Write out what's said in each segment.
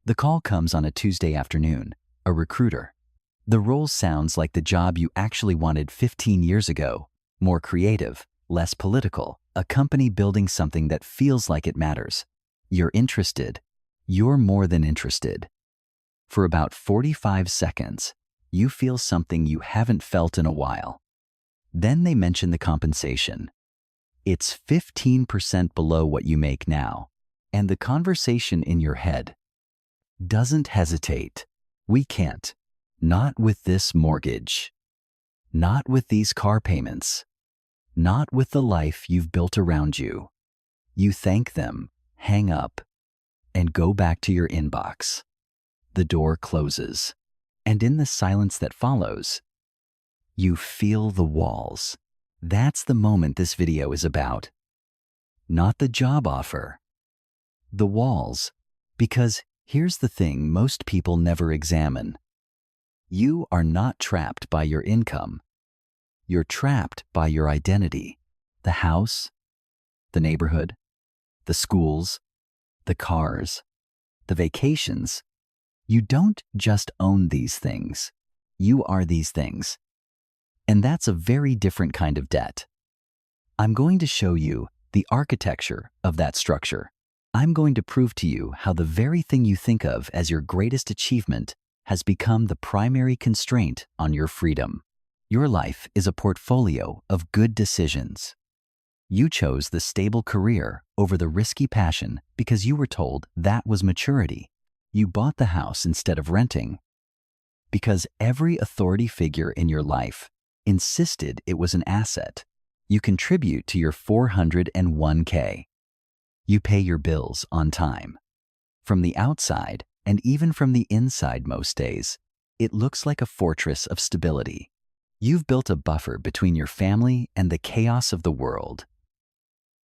The call comes on a Tuesday afternoon, a recruiter. The role sounds like the job you actually wanted 15 years ago, more creative, less political, a company building something that feels like it matters. You're interested. You're more than interested. For about 45 seconds, you feel something you haven't felt in a while. Then they mention the compensation. It's 15% below what you make now, and the conversation in your head doesn't hesitate. We can't. Not with this mortgage. Not with these car payments. Not with the life you've built around you. You thank them, hang up, and go back to your inbox. The door closes, and in the silence that follows, you feel the walls. That's the moment this video is about. Not the job offer. The walls. Because here's the thing most people never examine. You are not trapped by your income. You're trapped by your identity. The house, the neighborhood, the schools, the cars, the vacations. You don't just own these things. You are these things. And that's a very different kind of debt. I'm going to show you the architecture of that structure. I'm going to prove to you how the very thing you think of as your greatest achievement has become the primary constraint on your freedom. Your life is a portfolio of good decisions. You chose the stable career over the risky passion because you were told that was maturity. You bought the house instead of renting because every authority figure in your life insisted it was an asset. You contribute to your 401k. You pay your bills on time. From the outside, and even from the inside most days, it looks like a fortress of stability. You've built a buffer between your family and the chaos of the world.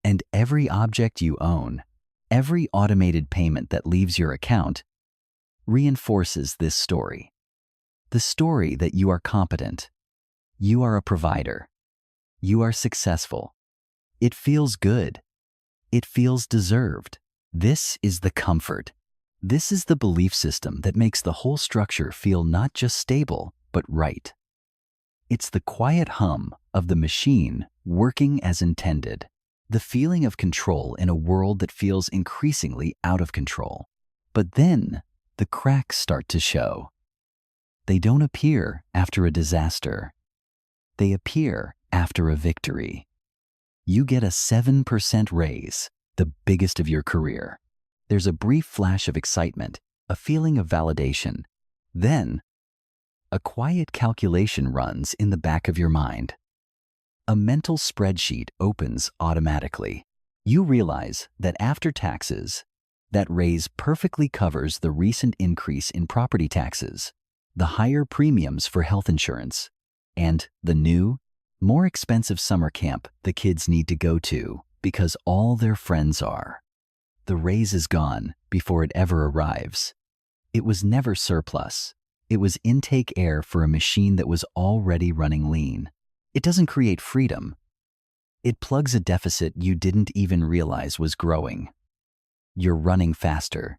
And every object you own, every automated payment that leaves your account, reinforces this story. The story that you are competent. You are a provider. You are successful. It feels good. It feels deserved. This is the comfort. This is the belief system that makes the whole structure feel not just stable, but right. It's the quiet hum of the machine working as intended. The feeling of control in a world that feels increasingly out of control. But then the cracks start to show. They don't appear after a disaster. They appear after a victory. You get a 7% raise, the biggest of your career. There's a brief flash of excitement, a feeling of validation. Then, a quiet calculation runs in the back of your mind. A mental spreadsheet opens automatically. You realize that after taxes, that raise perfectly covers the recent increase in property taxes, the higher premiums for health insurance, and the new, more expensive summer camp the kids need to go to because all their friends are. The raise is gone before it ever arrives. It was never surplus. It was intake air for a machine that was already running lean. It doesn't create freedom. It plugs a deficit you didn't even realize was growing. You're running faster,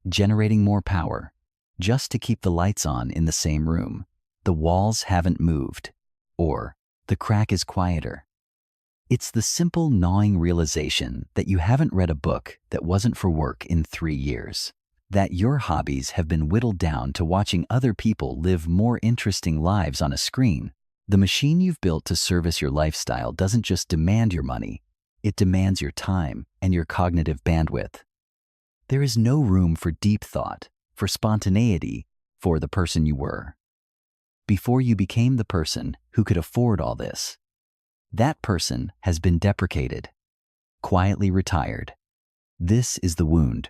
generating more power, just to keep the lights on in the same room. The walls haven't moved, or the crack is quieter. It's the simple gnawing realization that you haven't read a book that wasn't for work in 3 years, that your hobbies have been whittled down to watching other people live more interesting lives on a screen. The machine you've built to service your lifestyle doesn't just demand your money, it demands your time and your cognitive bandwidth. There is no room for deep thought, for spontaneity, for the person you were. Before you became the person who could afford all this, that person has been deprecated, quietly retired. This is the wound,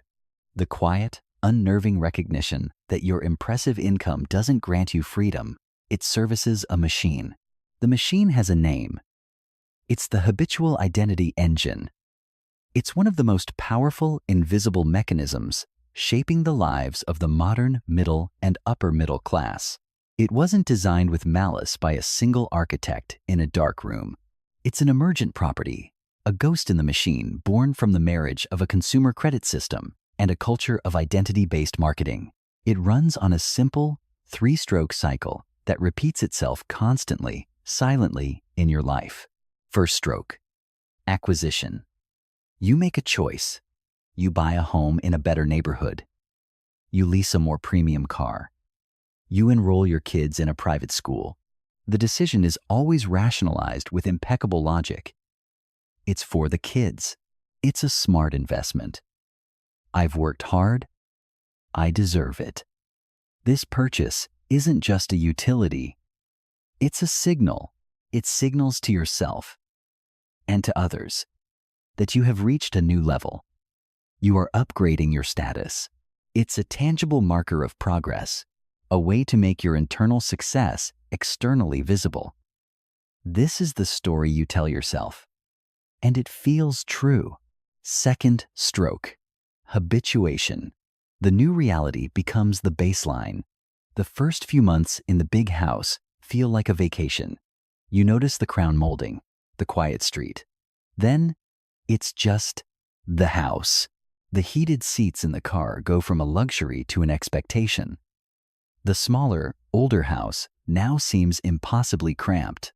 the quiet, unnerving recognition that your impressive income doesn't grant you freedom, it services a machine. The machine has a name. It's the Habitual Identity Engine. It's one of the most powerful, invisible mechanisms shaping the lives of the modern middle and upper middle class. It wasn't designed with malice by a single architect in a dark room. It's an emergent property, a ghost in the machine born from the marriage of a consumer credit system and a culture of identity-based marketing. It runs on a simple, 3-stroke cycle that repeats itself constantly, silently in your life. First stroke, acquisition. You make a choice. You buy a home in a better neighborhood. You lease a more premium car. You enroll your kids in a private school. The decision is always rationalized with impeccable logic. It's for the kids. It's a smart investment. I've worked hard. I deserve it. This purchase isn't just a utility. It's a signal. It signals to yourself and to others that you have reached a new level. You are upgrading your status. It's a tangible marker of progress, a way to make your internal success externally visible. This is the story you tell yourself, and it feels true. Second stroke, habituation. The new reality becomes the baseline. The first few months in the big house feel like a vacation. You notice the crown molding, the quiet street. Then, it's just the house. The heated seats in the car go from a luxury to an expectation. The smaller, older house now seems impossibly cramped.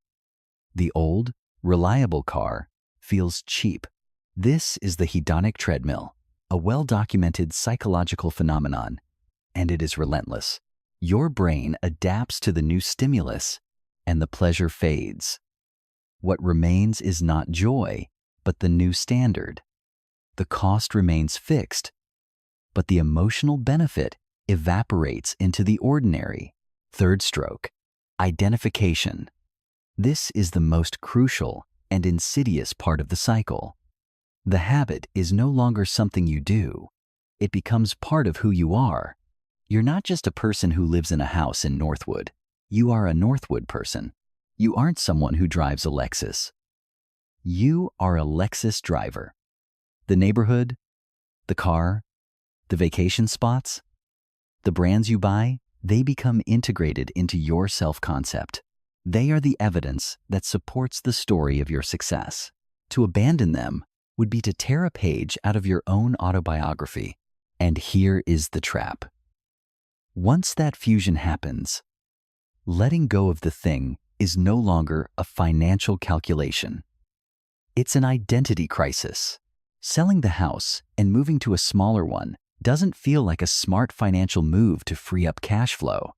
The old, reliable car feels cheap. This is the hedonic treadmill, a well-documented psychological phenomenon, and it is relentless. Your brain adapts to the new stimulus, and the pleasure fades. What remains is not joy, but the new standard. The cost remains fixed, but the emotional benefit evaporates into the ordinary. Third stroke, identification. This is the most crucial and insidious part of the cycle. The habit is no longer something you do. It becomes part of who you are. You're not just a person who lives in a house in Northwood. You are a Northwood person. You aren't someone who drives a Lexus. You are a Lexus driver. The neighborhood, the car, the vacation spots, the brands you buy, they become integrated into your self-concept. They are the evidence that supports the story of your success. To abandon them would be to tear a page out of your own autobiography. And here is the trap. Once that fusion happens, letting go of the thing is no longer a financial calculation. It's an identity crisis. Selling the house and moving to a smaller one doesn't feel like a smart financial move to free up cash flow.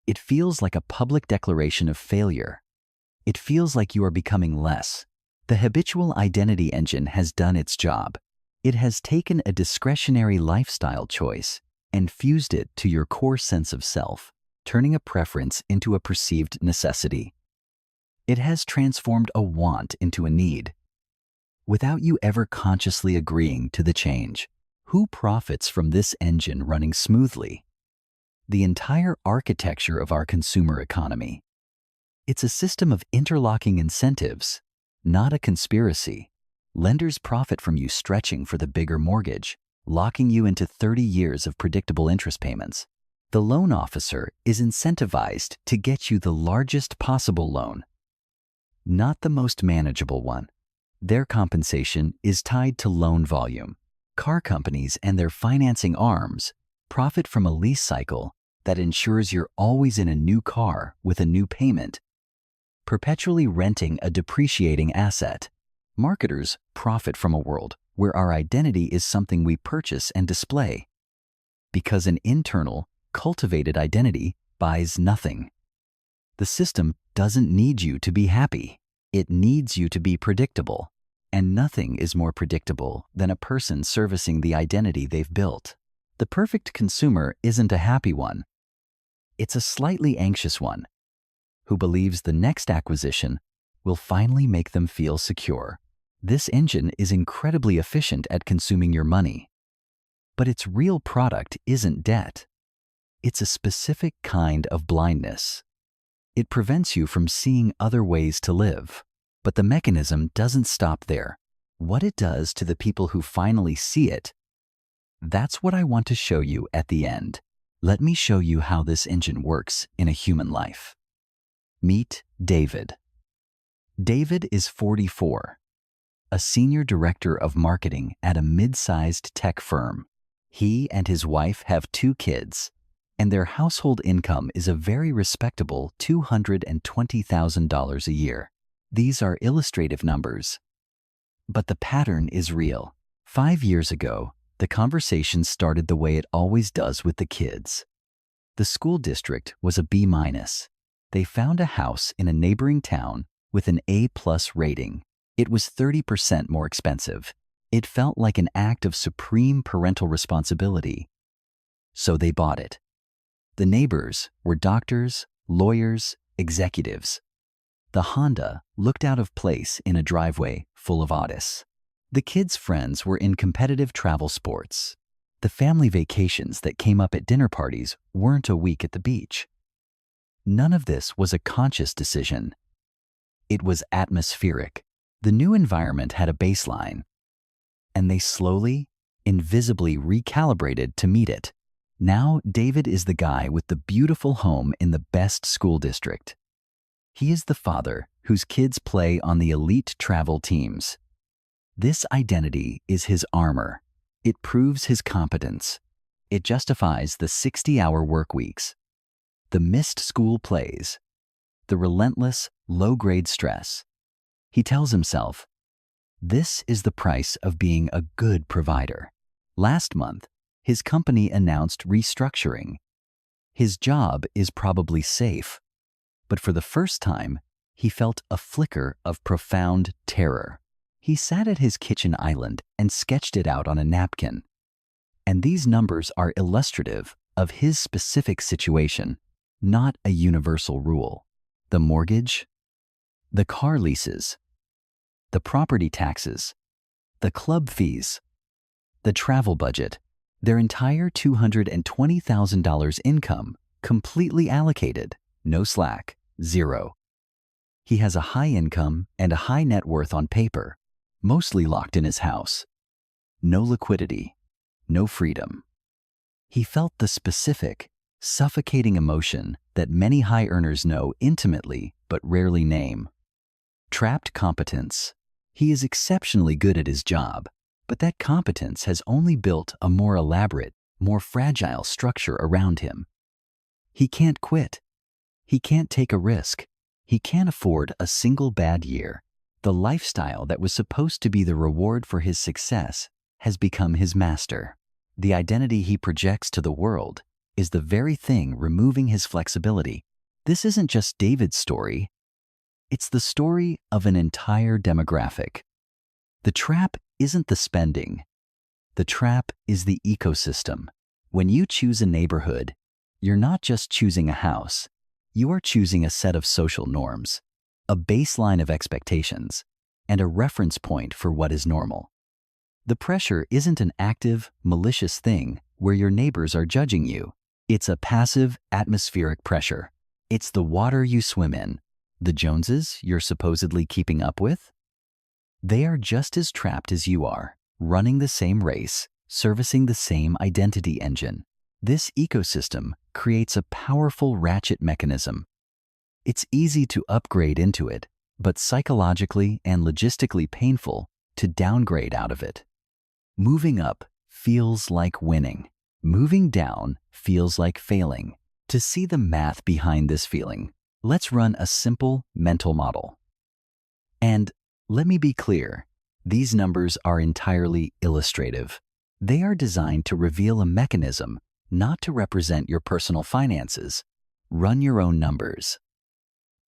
It feels like a public declaration of failure. It feels like you are becoming less. The Habitual Identity Engine has done its job. It has taken a discretionary lifestyle choice and fused it to your core sense of self, turning a preference into a perceived necessity. It has transformed a want into a need, without you ever consciously agreeing to the change. Who profits from this engine running smoothly? The entire architecture of our consumer economy. It's a system of interlocking incentives, not a conspiracy. Lenders profit from you stretching for the bigger mortgage, locking you into 30 years of predictable interest payments. The loan officer is incentivized to get you the largest possible loan, not the most manageable one. Their compensation is tied to loan volume. Car companies and their financing arms profit from a lease cycle that ensures you're always in a new car with a new payment, perpetually renting a depreciating asset. Marketers profit from a world where our identity is something we purchase and display, because an internal, cultivated identity buys nothing. The system doesn't need you to be happy. It needs you to be predictable. And nothing is more predictable than a person servicing the identity they've built. The perfect consumer isn't a happy one. It's a slightly anxious one who believes the next acquisition will finally make them feel secure. This engine is incredibly efficient at consuming your money. But its real product isn't debt. It's a specific kind of blindness. It prevents you from seeing other ways to live. But the mechanism doesn't stop there. What it does to the people who finally see it, that's what I want to show you at the end. Let me show you how this engine works in a human life. Meet David. David is 44, a senior director of marketing at a mid-sized tech firm. He and his wife have 2 kids, and their household income is a very respectable $220,000 a year. These are illustrative numbers, but the pattern is real. 5 years ago, the conversation started the way it always does with the kids. The school district was a B-. They found a house in a neighboring town with an A+ rating. It was 30% more expensive. It felt like an act of supreme parental responsibility. So they bought it. The neighbors were doctors, lawyers, executives. The Honda looked out of place in a driveway full of lattes. The kids' friends were in competitive travel sports. The family vacations that came up at dinner parties weren't a week at the beach. None of this was a conscious decision. It was atmospheric. The new environment had a baseline, and they slowly, invisibly recalibrated to meet it. Now David is the guy with the beautiful home in the best school district. He is the father whose kids play on the elite travel teams. This identity is his armor. It proves his competence. It justifies the 60-hour work weeks, the missed school plays, the relentless, low-grade stress. He tells himself, this is the price of being a good provider. Last month, his company announced restructuring. His job is probably safe, but for the first time, he felt a flicker of profound terror. He sat at his kitchen island and sketched it out on a napkin. And these numbers are illustrative of his specific situation, not a universal rule. The mortgage, the car leases, the property taxes, the club fees, the travel budget, their entire $220,000 income completely allocated, no slack, zero. He has a high income and a high net worth on paper, mostly locked in his house. No liquidity, no freedom. He felt the specific, suffocating emotion that many high earners know intimately but rarely name. Trapped competence. He is exceptionally good at his job, but that competence has only built a more elaborate, more fragile structure around him. He can't quit. He can't take a risk. He can't afford a single bad year. The lifestyle that was supposed to be the reward for his success has become his master. The identity he projects to the world is the very thing removing his flexibility. This isn't just David's story. It's the story of an entire demographic. The trap isn't the spending. The trap is the ecosystem. When you choose a neighborhood, you're not just choosing a house. You are choosing a set of social norms, a baseline of expectations, and a reference point for what is normal. The pressure isn't an active, malicious thing where your neighbors are judging you. It's a passive, atmospheric pressure. It's the water you swim in, the Joneses you're supposedly keeping up with. They are just as trapped as you are, running the same race, servicing the same identity engine. This ecosystem creates a powerful ratchet mechanism. It's easy to upgrade into it, but psychologically and logistically painful to downgrade out of it. Moving up feels like winning. Moving down feels like failing. To see the math behind this feeling, let's run a simple mental model. And let me be clear, these numbers are entirely illustrative. They are designed to reveal a mechanism, not to represent your personal finances. Run your own numbers.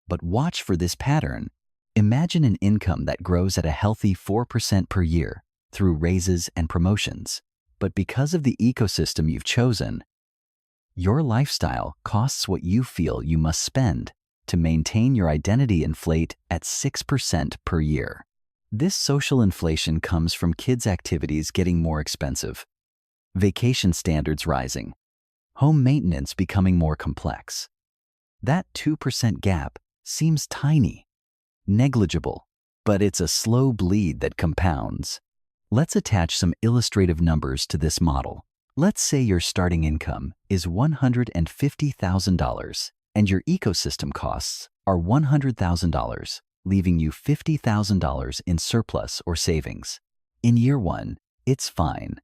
But watch for this pattern. Imagine an income that grows at a healthy 4% per year through raises and promotions. But because of the ecosystem you've chosen, your lifestyle costs what you feel you must spend to maintain your identity inflate at 6% per year. This social inflation comes from kids' activities getting more expensive, vacation standards rising, home maintenance becoming more complex. That 2% gap seems tiny, negligible, but it's a slow bleed that compounds. Let's attach some illustrative numbers to this model. Let's say your starting income is $150,000 and your ecosystem costs are $100,000, leaving you $50,000 in surplus or savings. In year one, it's fine.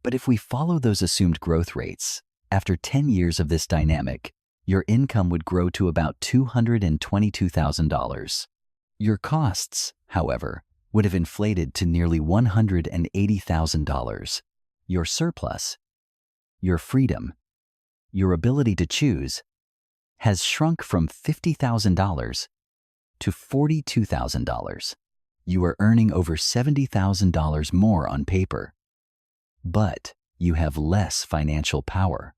But if we follow those assumed growth rates, after 10 years of this dynamic, your income would grow to about $222,000. Your costs, however, would have inflated to nearly $180,000. Your surplus, your freedom, your ability to choose, has shrunk from $50,000 to $42,000. You are earning over $70,000 more on paper, but you have less financial power.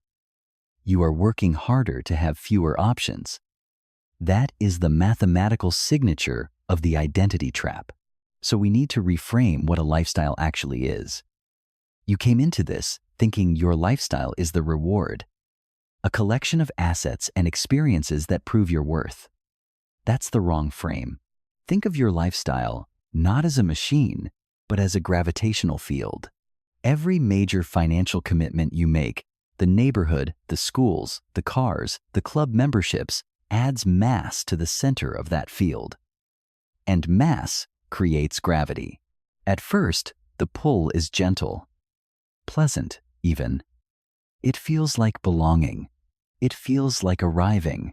You are working harder to have fewer options. That is the mathematical signature of the identity trap. So we need to reframe what a lifestyle actually is. You came into this thinking your lifestyle is the reward, a collection of assets and experiences that prove your worth. That's the wrong frame. Think of your lifestyle not as a machine, but as a gravitational field. Every major financial commitment you make, the neighborhood, the schools, the cars, the club memberships, adds mass to the center of that field. And mass creates gravity. At first, the pull is gentle, pleasant even. It feels like belonging. It feels like arriving.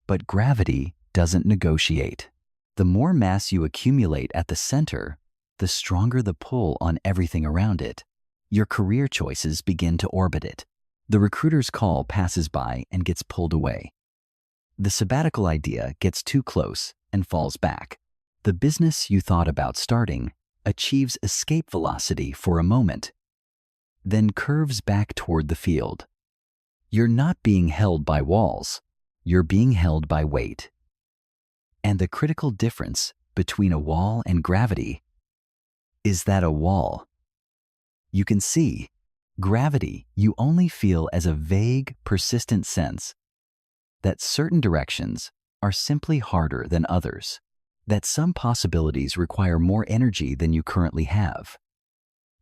But gravity doesn't negotiate. The more mass you accumulate at the center, the stronger the pull on everything around it. Your career choices begin to orbit it. The recruiter's call passes by and gets pulled away. The sabbatical idea gets too close and falls back. The business you thought about starting achieves escape velocity for a moment, then curves back toward the field. You're not being held by walls. You're being held by weight. And the critical difference between a wall and gravity is that a wall, you can see. Gravity, you only feel as a vague, persistent sense that certain directions are simply harder than others, that some possibilities require more energy than you currently have.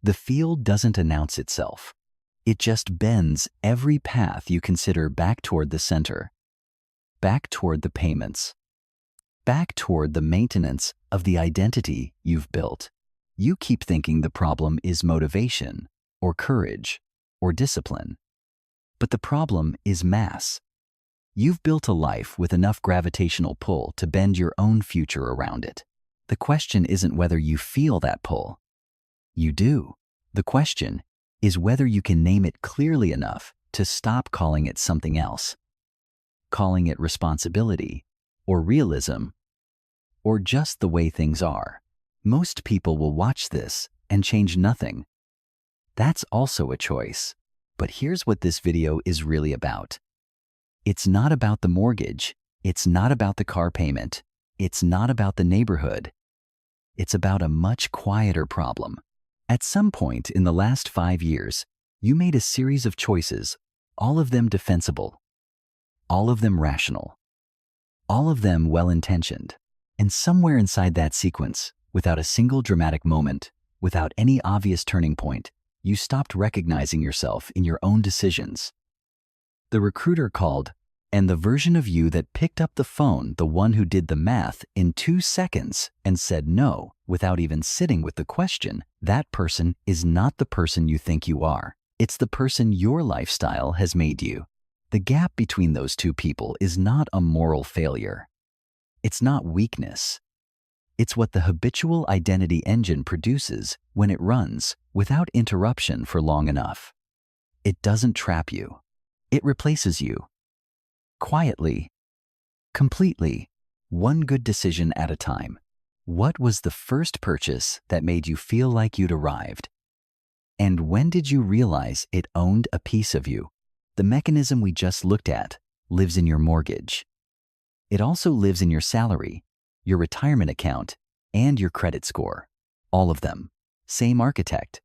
The field doesn't announce itself. It just bends every path you consider back toward the center, back toward the payments, back toward the maintenance of the identity you've built. You keep thinking the problem is motivation, or courage, or discipline. But the problem is mass. You've built a life with enough gravitational pull to bend your own future around it. The question isn't whether you feel that pull. You do. The question is whether you can name it clearly enough to stop calling it something else, calling it responsibility, or realism, or just the way things are. Most people will watch this and change nothing. That's also a choice. But here's what this video is really about. It's not about the mortgage. It's not about the car payment. It's not about the neighborhood. It's about a much quieter problem. At some point in the last 5 years, you made a series of choices, all of them defensible, all of them rational, all of them well-intentioned. And somewhere inside that sequence, without a single dramatic moment, without any obvious turning point, you stopped recognizing yourself in your own decisions. The recruiter called, and the version of you that picked up the phone, the one who did the math in 2 seconds and said no without even sitting with the question, that person is not the person you think you are. It's the person your lifestyle has made you. The gap between those two people is not a moral failure. It's not weakness. It's what the habitual identity engine produces when it runs without interruption for long enough. It doesn't trap you. It replaces you. Quietly, completely, one good decision at a time. What was the first purchase that made you feel like you'd arrived? And when did you realize it owned a piece of you? The mechanism we just looked at lives in your mortgage. It also lives in your salary, your retirement account, and your credit score. All of them. Same architect,